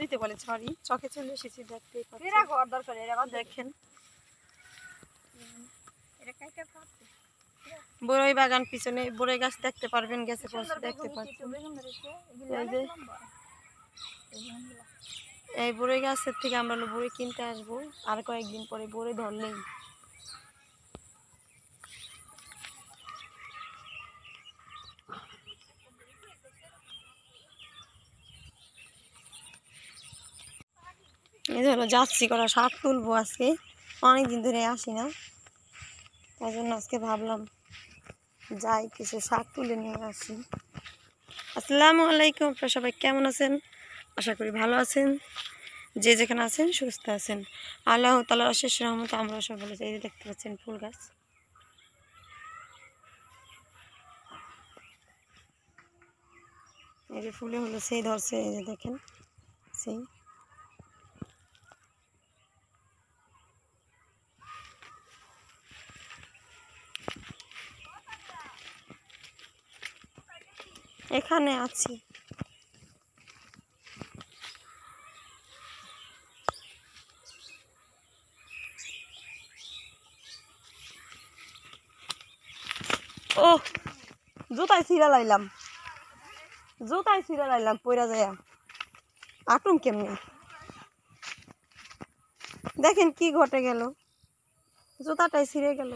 নদীতে বলে সরি, চকে চলে এসেছি দেখতেই পাচ্ছি। দেখেন বড়ই বাগান, পিছনে বড়ই গাছ দেখতে পারবেন, গেছে দেখতে পাচ্ছেন। এই বড়ই গাছের থেকে আমরা বড়ই কিনতে আসবো আর কয়েকদিন পরে, বড়ই ধরলেই। এই হলো যাচ্ছি করা, শাক তুলবো আজকে, অনেকদিন ধরে আসি না, তাই জন্য আজকে ভাবলাম যাই কিছু শাক তুলে নিয়ে আসি। আসসালামু আলাইকুম, আপনারা সবাই কেমন আছেন? আশা করি ভালো আছেন, যে যেখানে আছেন সুস্থ আছেন। আল্লাহ তাআলার অশেষ রহমতে আমরা সব ভালো আছি। এই যে দেখতে পাচ্ছেন ফুল গাছ, এই যে ফুলে হলো সেই ধরছে, এই যে দেখেন সেই। এখানে আছি। ও জুতায় ছিঁড়া লাইলাম, পয়রা যায় আটুম কেমনি। দেখেন কি ঘটে গেল, জুতাটাই ছিঁড়ে গেল।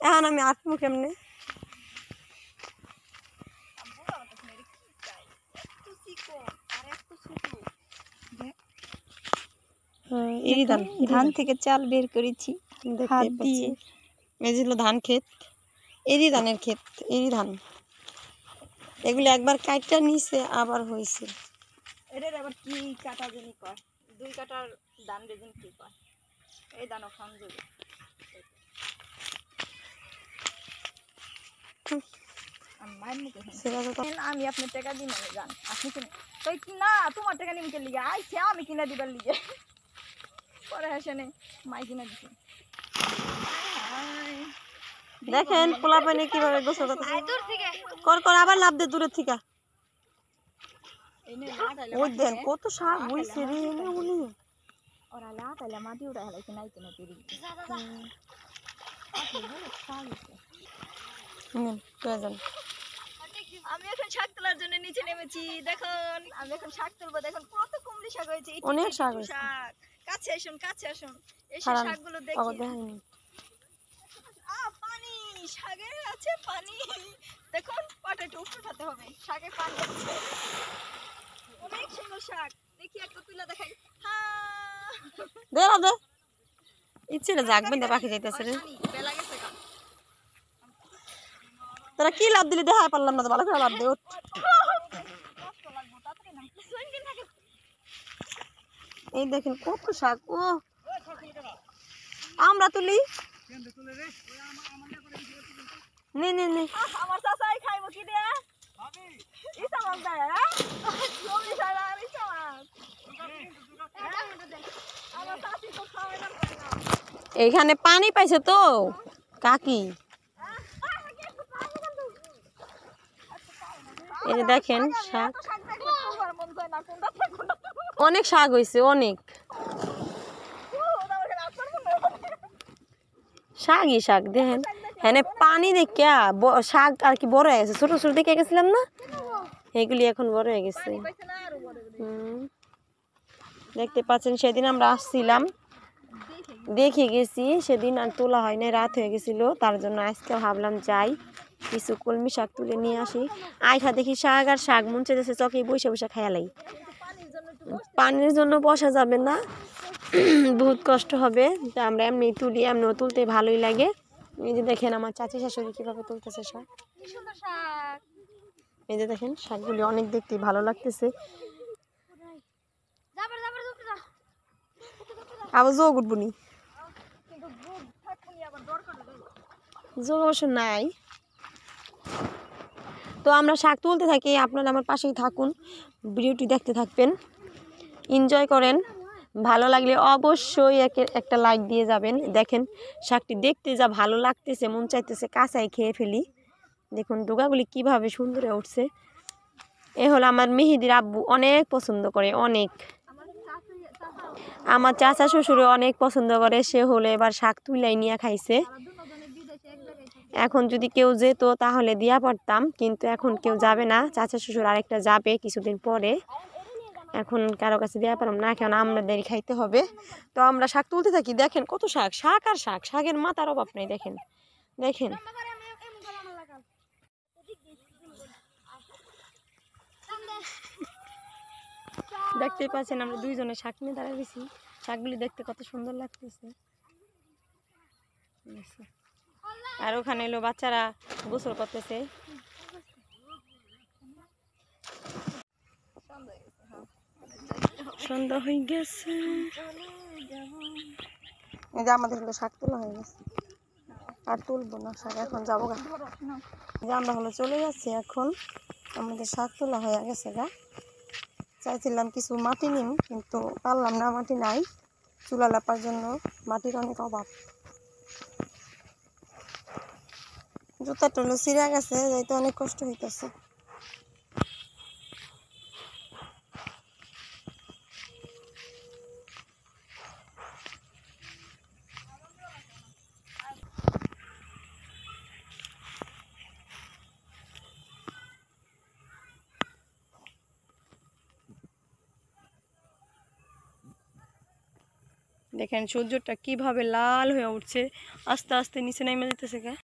এখন আমি আটমু কেমনে? ধান থেকে চাল বের করেছি হাত দিয়ে। এই যে ধান ক্ষেত, এরই ধানের ক্ষেত, এরই ধান। এগুলো একবার কাটটা নিছে আবার হয়েছে। এটার আবার কি কাটা জানি কয়, 2 কাটার ধান বেজন কি কয়, এই ধান ওখান যাবে। আমি আপনার টাকা দিই মানে জান, আপনি কিনে তাই না, তোমার টাকা নিয়ে লিগে আইছে, আমি কিনা দিবার লিগে পরে আসে নেই, মাই কিনা দিছে। দেখেন পোলা পানি কিভাবে গোসল করতেছে, কর কর আবার লাভ দে দূরের থেকে। ওই দেন কত শাক হইছে রে এনে উনি, ওরা লাটাইলা মাটি উড়া হেলাইছে, নাইতে না পেরি আমি এখন শাক তোলার জন্য নিচে নেমেছি। দেখুন আমি এখন শাক তুলবো, দেখুন কত কুমড়ি শাক হয়েছে, অনেক শাক। কাছে আসুন, কাছে আসুন, এই শাকগুলো দেখি। পানি, শাকে আছে পানি, দেখুন পাটা একটু উঠাতে হবে, শাকে পানি আছে, অনেক সুন্দর শাক। দেখি একটা তুলা দেখাই। দে দে ইচ্ছে না জাগবেন না, পাখি যাইতেছে রে। বেলা গেছে গা, তোরা কি লাভ দিলি দেখাই পারলাম না, তো ভালো করে লাভ দে। এই দেখেন কত শাক, ও আমরা তুলি নে নে নে। আমার চাচাই খাইবো কি দিয়া ইসা মাছ দেয়, জমি ছাড়া আর ইসা মাছ আমার চাচি তো খাওয়াই না। এইখানে পানি পাইছে তো কাকি, এই যে দেখেন শাক, অনেক শাক হয়েছে, অনেক শাকই শাক। দেখেন হ্যাঁ পানি দেখা শাক আর কি বড় হয়ে গেছে, ছোট ছোট দেখে গেছিলাম না, এগুলি এখন বড় হয়ে গেছে। দেখতে পাচ্ছেন সেদিন আমরা আসছিলাম, দেখে গেছি, সেদিন আর তোলা হয় না, রাত হয়ে গেছিল, তার জন্য আজকে ভাবলাম যাই কিছু কলমি শাক তুলে নিয়ে আসি। আইসা দেখি শাক আর শাক, মন চাইতেছে চকে বসে বসে খেয়ালাই। পানির জন্য বসা যাবে না, বহুত কষ্ট হবে, তা আমরা এমনি তুলি, এমনিও তুলতে ভালোই লাগে। এই যে দেখেন আমার চাচি শাশুড়ি কিভাবে তুলতেছে শাক, এই যে দেখেন শাকগুলি অনেক দেখতে ভালো লাগতেছে। আবার যোগ উঠবনি, যোগ অবশ্য নাই। তো আমরা শাক তুলতে থাকি, আপনারা আমার পাশেই থাকুন, ভিডিওটি দেখতে থাকবেন, এনজয় করেন। ভালো লাগলে অবশ্যই একটা লাইক দিয়ে যাবেন। দেখেন শাকটি দেখতে যা ভালো লাগতেছে, মন চাইতেছে কাঁচাই খেয়ে ফেলি। দেখুন ডোকাগুলি কিভাবে সুন্দর উঠছে, এ হলো আমার মেহেদির আব্বু, অনেক পছন্দ করে, অনেক। আমার চাচা আমার চাচা শ্বশুরে অনেক পছন্দ করে, সে হলো এবার শাক তুলাই নিয়ে খাইছে। তারা দুজনে বিদেশে এক জায়গায় থাকে। এখন যদি কেউ যেত তাহলে দিয়া পারতাম, কিন্তু এখন কেউ যাবে না, চাচা শ্বশুর আরেকটা যাবে কিছুদিন পরে। এখন কারো কাছে দেওয়া পারলাম না, কেন আমাদের খাইতে হবে। তো আমরা শাক তুলতে থাকি। দেখেন কত শাক, শাক আর শাক, শাকের মাথার অভাব নাই। দেখেন দেখেন দেখতেই পাচ্ছেন আমরা দুইজনে শাক নিয়ে দাঁড়িয়ে গেছি। শাকগুলি দেখতে কত সুন্দর লাগতেছে। আর ওখানে এলো বাচ্চারা গোসল করতেছে। সন্ধ্যা হয়ে গেছে, এই যে আমাদের হলো শাক তোলা হয়ে গেছে, আর তুলবো না শাক, এখন যাবো গা। যে আমরা হলো চলে যাচ্ছি এখন, আমাদের শাক তোলা হয়ে গেছে গা। চাইছিলাম কিছু মাটি নিম, কিন্তু পারলাম না, মাটি নাই। চুলা লাপার জন্য মাটির অনেক অভাব। জুতা টলে ছিঁড়া গেছে, যাইতে অনেক কষ্ট হইতেছে। দেখেন সূর্যটা কিভাবে লাল হয়ে উঠছে, আস্তে আস্তে নিচে নেমে যেতেছে গা।